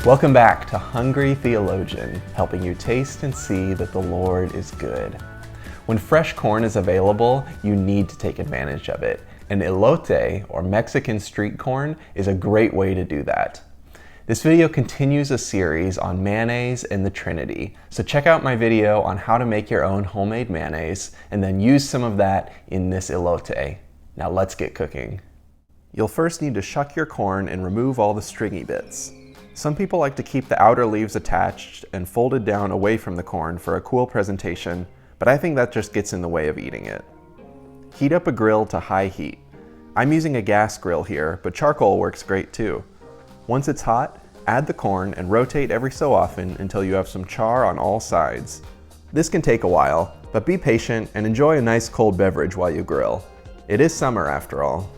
Welcome back to Hungry Theologian, helping you taste and see that the Lord is good. When fresh corn is available, you need to take advantage of it. And elote, or Mexican street corn, is a great way to do that. This video continues a series on mayonnaise and the Trinity, so check out my video on how to make your own homemade mayonnaise and then use some of that in this elote. Now let's get cooking. You'll first need to shuck your corn and remove all the stringy bits. Some people like to keep the outer leaves attached and folded down away from the corn for a cool presentation, but I think that just gets in the way of eating it. Heat up a grill to high heat. I'm using a gas grill here, but charcoal works great too. Once it's hot, add the corn and rotate every so often until you have some char on all sides. This can take a while, but be patient and enjoy a nice cold beverage while you grill. It is summer after all.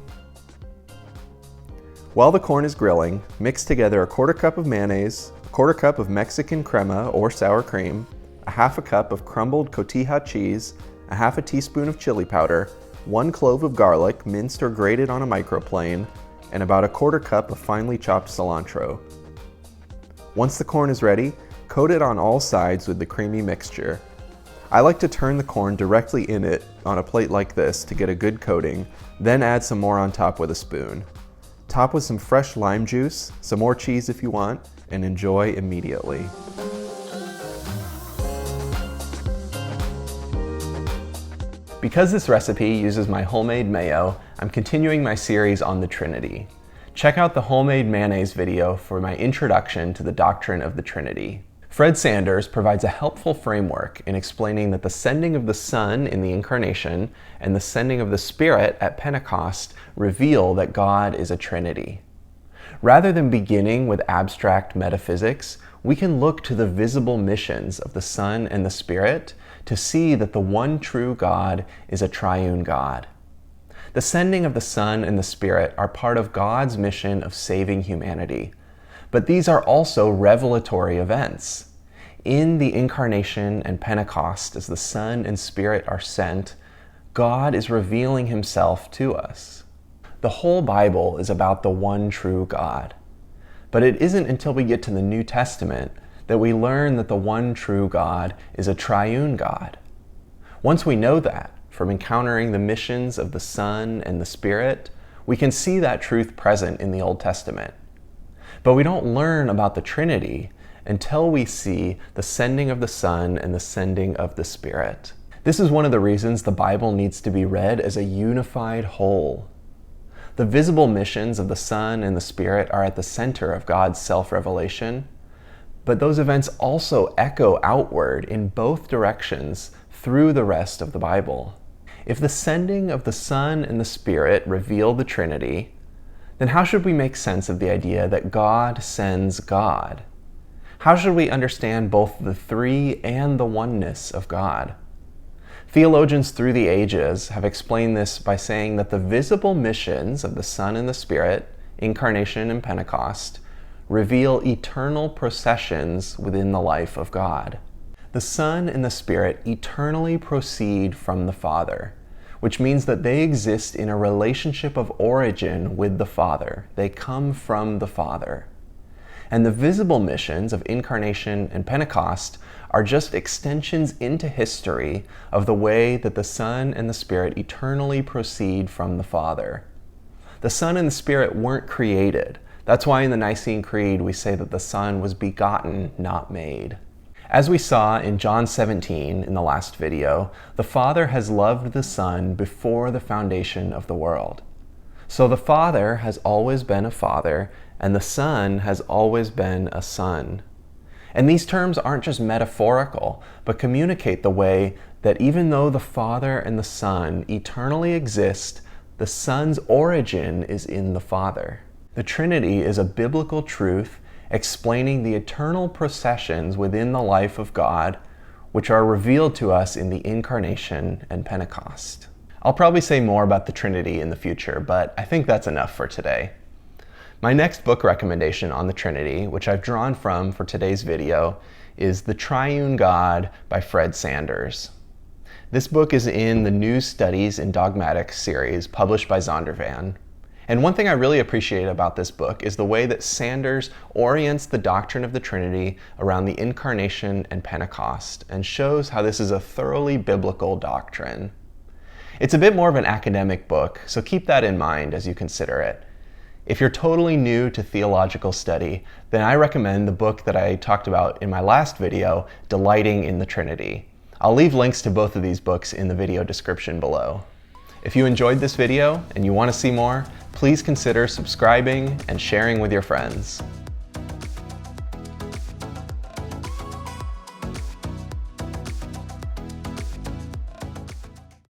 While the corn is grilling, mix together a quarter cup of mayonnaise, a quarter cup of Mexican crema or sour cream, a half a cup of crumbled cotija cheese, a half a teaspoon of chili powder, 1 clove of garlic minced or grated on a microplane, and about a quarter cup of finely chopped cilantro. Once the corn is ready, coat it on all sides with the creamy mixture. I like to turn the corn directly in it on a plate like this to get a good coating, then add some more on top with a spoon. Top with some fresh lime juice, some more cheese if you want, and enjoy immediately. Because this recipe uses my homemade mayo, I'm continuing my series on the Trinity. Check out the homemade mayonnaise video for my introduction to the doctrine of the Trinity. Fred Sanders provides a helpful framework in explaining that the sending of the Son in the Incarnation and the sending of the Spirit at Pentecost reveal that God is a Trinity. Rather than beginning with abstract metaphysics, we can look to the visible missions of the Son and the Spirit to see that the one true God is a triune God. The sending of the Son and the Spirit are part of God's mission of saving humanity. But these are also revelatory events. In the Incarnation and Pentecost, as the Son and Spirit are sent, God is revealing Himself to us. The whole Bible is about the one true God. But it isn't until we get to the New Testament that we learn that the one true God is a triune God. Once we know that, from encountering the missions of the Son and the Spirit, we can see that truth present in the Old Testament. But we don't learn about the Trinity until we see the sending of the Son and the sending of the Spirit. This is one of the reasons the Bible needs to be read as a unified whole. The visible missions of the Son and the Spirit are at the center of God's self-revelation, but those events also echo outward in both directions through the rest of the Bible. If the sending of the Son and the Spirit reveal the Trinity, then how should we make sense of the idea that God sends God? How should we understand both the three and the oneness of God? Theologians through the ages have explained this by saying that the visible missions of the Son and the Spirit, Incarnation and Pentecost, reveal eternal processions within the life of God. The Son and the Spirit eternally proceed from the Father, which means that they exist in a relationship of origin with the Father. They come from the Father. And the visible missions of Incarnation and Pentecost are just extensions into history of the way that the Son and the Spirit eternally proceed from the Father. The Son and the Spirit weren't created. That's why in the Nicene Creed we say that the Son was begotten, not made. As we saw in John 17 in the last video, the Father has loved the Son before the foundation of the world. So the Father has always been a Father, and the Son has always been a Son. And these terms aren't just metaphorical, but communicate the way that even though the Father and the Son eternally exist, the Son's origin is in the Father. The Trinity is a biblical truth explaining the eternal processions within the life of God, which are revealed to us in the Incarnation and Pentecost. I'll probably say more about the Trinity in the future, but I think that's enough for today. My next book recommendation on the Trinity, which I've drawn from for today's video, is The Triune God by Fred Sanders. This book is in the New Studies in Dogmatics series published by Zondervan, And one thing I really appreciate about this book is the way that Sanders orients the doctrine of the Trinity around the Incarnation and Pentecost, and shows how this is a thoroughly biblical doctrine. It's a bit more of an academic book, so keep that in mind as you consider it. If you're totally new to theological study, then I recommend the book that I talked about in my last video, Delighting in the Trinity. I'll leave links to both of these books in the video description below. If you enjoyed this video and you want to see more, please consider subscribing and sharing with your friends.